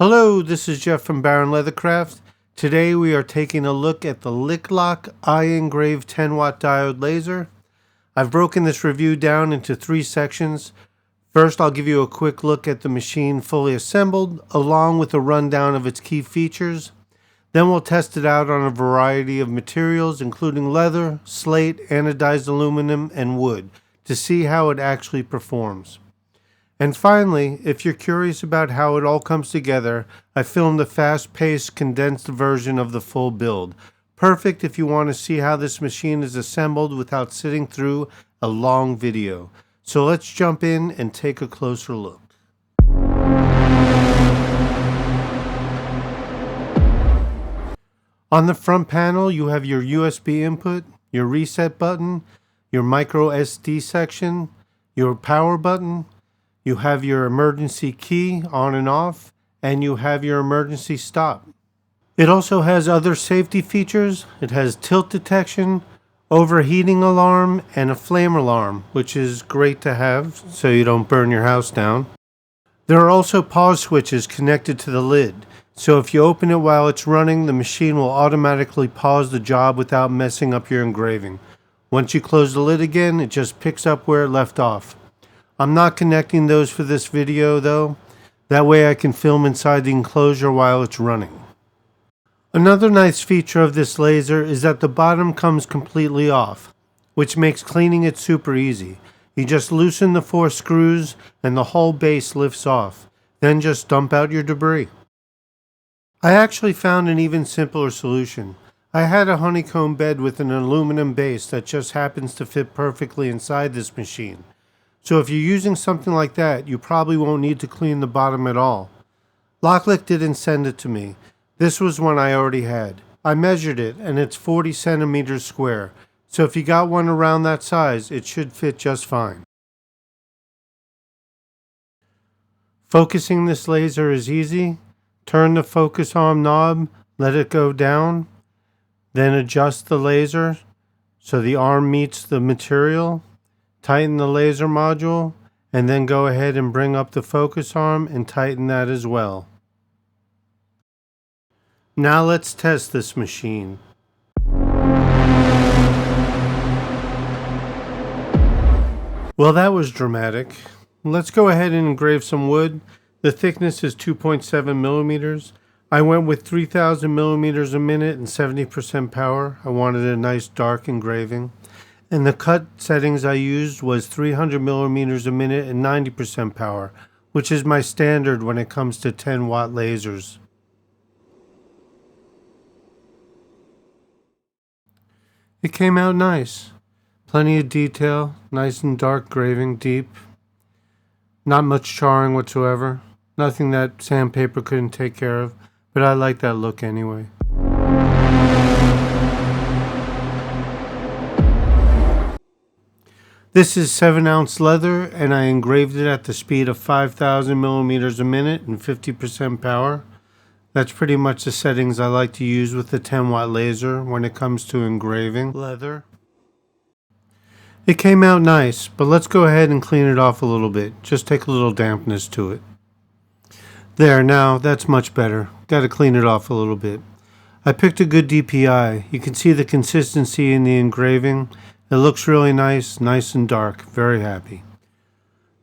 Hello, this is Jeff from Baron Leathercraft. Today we are taking a look at the LOKLIK iEngrave 10W Diode Laser. I've broken this review down into 3 sections. First, I'll give you a quick look at the machine fully assembled, along with a rundown of its key features. Then we'll test it out on a variety of materials, including leather, slate, anodized aluminum, and wood, to see how it actually performs. And finally, if you're curious about how it all comes together, I filmed a fast-paced, condensed version of the full build. Perfect if you want to see how this machine is assembled without sitting through a long video. So let's jump in and take a closer look. On the front panel, you have your USB input, your reset button, your micro SD section, your power button. You have your emergency key on and off, and you have your emergency stop. It also has other safety features. It has tilt detection, overheating alarm, and a flame alarm, which is great to have so you don't burn your house down. There are also pause switches connected to the lid, so if you open it while it's running, the machine will automatically pause the job without messing up your engraving. Once you close the lid again, it just picks up where it left off. I'm not connecting those for this video though. That way I can film inside the enclosure while it's running. Another nice feature of this laser is that the bottom comes completely off, which makes cleaning it super easy. You just loosen the 4 screws and the whole base lifts off. Then just dump out your debris. I actually found an even simpler solution. I had a honeycomb bed with an aluminum base that just happens to fit perfectly inside this machine. So if you're using something like that, you probably won't need to clean the bottom at all. LOKLIK didn't send it to me. This was one I already had. I measured it and it's 40 centimeters square. So if you got one around that size, it should fit just fine. Focusing this laser is easy. Turn the focus arm knob, let it go down, then adjust the laser so the arm meets the material. Tighten the laser module, and then go ahead and bring up the focus arm and tighten that as well. Now let's test this machine. Well, that was dramatic. Let's go ahead and engrave some wood. The thickness is 2.7 millimeters. I went with 3000 millimeters a minute and 70% power. I wanted a nice dark engraving. And the cut settings I used was 300 millimeters a minute and 90% power, which is my standard when it comes to 10-watt lasers. It came out nice. Plenty of detail, nice and dark engraving, deep. Not much charring whatsoever. Nothing that sandpaper couldn't take care of, but I like that look anyway. This is 7-ounce leather, and I engraved it at the speed of 5,000 millimeters a minute and 50% power. That's pretty much the settings I like to use with the 10-watt laser when it comes to engraving leather. It came out nice, but let's go ahead and clean it off a little bit. Just take a little dampness to it. There, now that's much better. Got to clean it off a little bit. I picked a good DPI. You can see the consistency in the engraving. It looks really nice and dark. Very happy.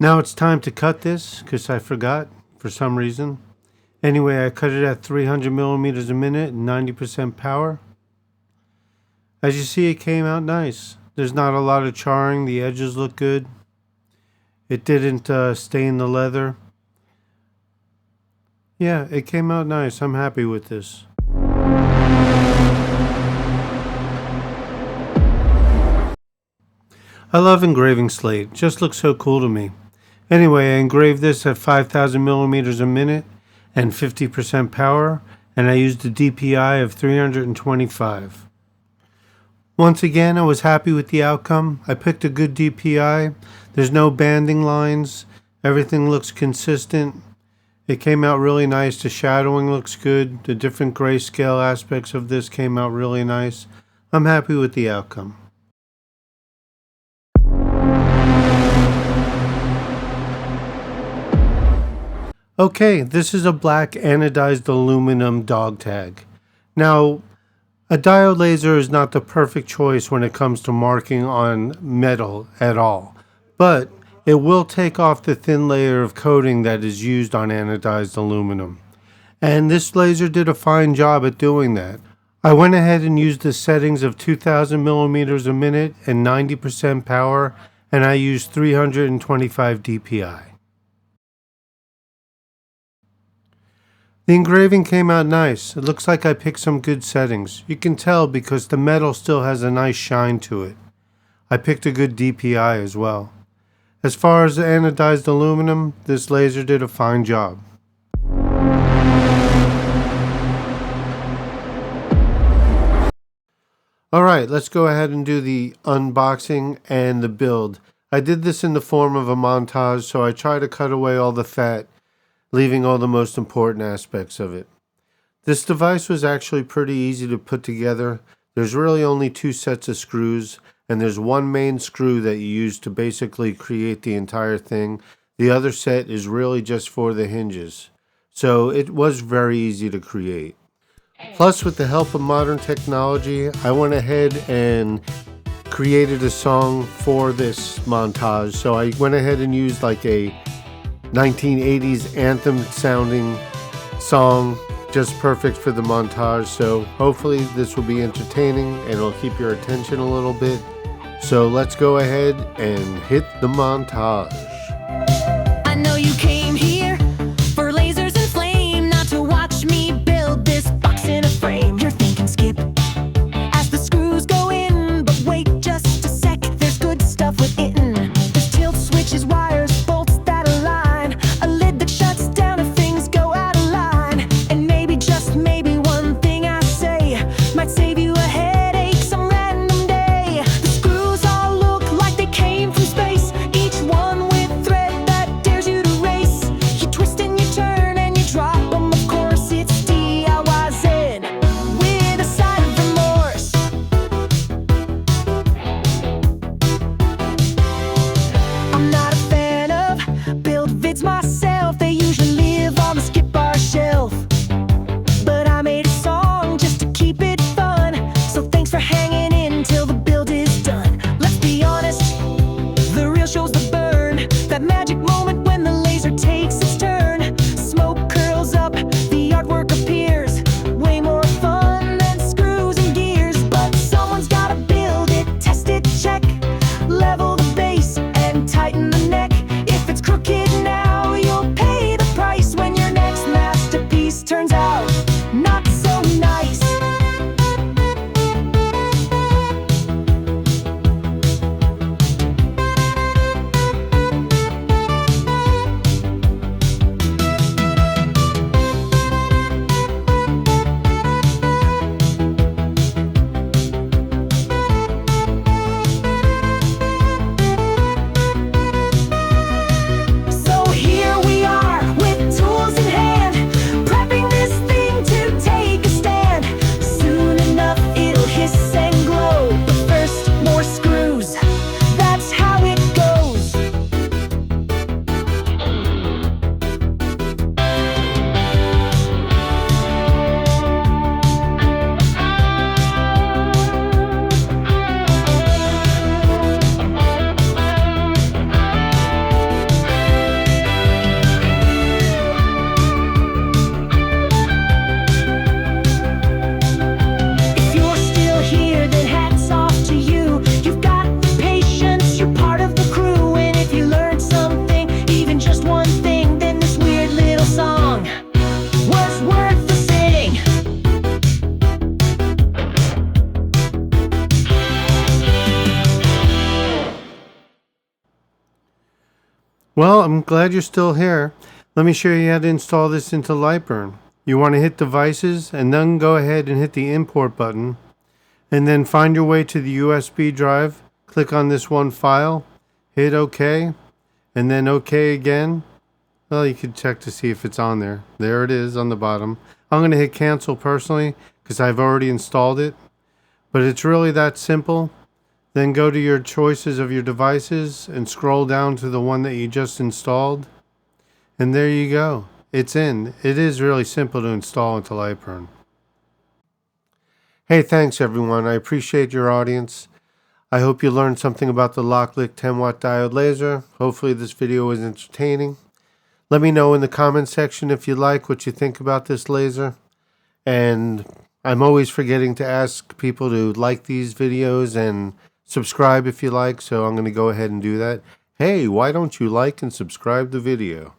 Now it's time to cut this, because I forgot for some reason. Anyway, I cut it at 300 millimeters a minute and 90% power. As you see, it came out nice. There's not a lot of charring. The edges look good. It didn't stain the leather. Yeah, it came out nice. I'm happy with this. I love engraving slate. It just looks so cool to me. Anyway, I engraved this at 5,000 millimeters a minute and 50% power, and I used a DPI of 325. Once again, I was happy with the outcome. I picked a good DPI. There's no banding lines. Everything looks consistent. It came out really nice. The shadowing looks good. The different grayscale aspects of this came out really nice. I'm happy with the outcome. Okay, this is a black anodized aluminum dog tag. Now, a diode laser is not the perfect choice when it comes to marking on metal at all, but it will take off the thin layer of coating that is used on anodized aluminum. And this laser did a fine job at doing that. I went ahead and used the settings of 2000 millimeters a minute and 90% power, and I used 325 dpi. The engraving came out nice. It looks like I picked some good settings. You can tell because the metal still has a nice shine to it. I picked a good DPI as well. As far as the anodized aluminum, this laser did a fine job. Alright, let's go ahead and do the unboxing and the build. I did this in the form of a montage, so I try to cut away all the fat, leaving all the most important aspects of it. This device was actually pretty easy to put together. There's really only two sets of screws, and there's one main screw that you use to basically create the entire thing. The other set is really just for the hinges. So it was very easy to create. Plus, with the help of modern technology, I went ahead and created a song for this montage. So I went ahead and used like a 1980s anthem sounding song, just perfect for the montage. So hopefully this will be entertaining and it'll keep your attention a little bit. So let's go ahead and hit the montage. I know you came here for lasers and flame, not to watch me build this box in a frame. You're thinking skip as the screws go in, but wait just a sec, there's good stuff within. There's tilt switches, wires, bolts that align, a lid that shuts down if things go out of line, and maybe, just maybe, one thing I say might save you a headache some random day. The screws all look like they came from space, each one with thread that dares you to race. You twist and you turn and you drop them, of course it's DIY Zen with a side of remorse. I'm not a fan of build vids myself, they usually live on the skip bar shelf. But I made a song just to keep it fun, so thanks for hanging in till the build is done. Let's be honest, the real show's the burn, that magic moment when the laser takes its turn. Smoke curls up, the artwork appears, way more fun than screws and gears. But someone's gotta build it, test it, check, level the base and tighten the neck. If it's crooked now, you'll pay the price when your next masterpiece turns out not so nice. So here we are with tools in hand, prepping this thing to take a stand. Soon enough it'll hiss and glow, but first more screws, that's how it goes. If you're still here, then hats off to you. You've got the patience, you're part of the crew. And if you learned something, even just one thing, then this weird little song was worth the sing. Well, I'm glad you're still here. Let me show you how to install this into Lightburn. You want to hit Devices and then go ahead and hit the Import button. And then find your way to the USB drive. Click on this one file. Hit OK. And then OK again. Well, you can check to see if it's on there. There it is on the bottom. I'm going to hit Cancel personally because I've already installed it. But it's really that simple. Then go to your choices of your devices and scroll down to the one that you just installed. And there you go. it's in. It is really simple to install into Lightburn. Hey, thanks everyone. I appreciate your audience. I hope you learned something about the LOKLIK 10W Diode Laser. Hopefully this video was entertaining. Let me know in the comment section if you like what you think about this laser. And I'm always forgetting to ask people to like these videos and subscribe if you like, so I'm going to go ahead and do that. Hey, why don't you like and subscribe the video?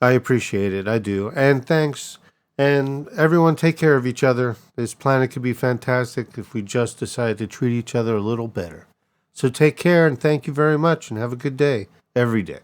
I appreciate it, I do. And thanks. And everyone take care of each other. This planet could be fantastic if we just decide to treat each other a little better. So take care and thank you very much and have a good day every day.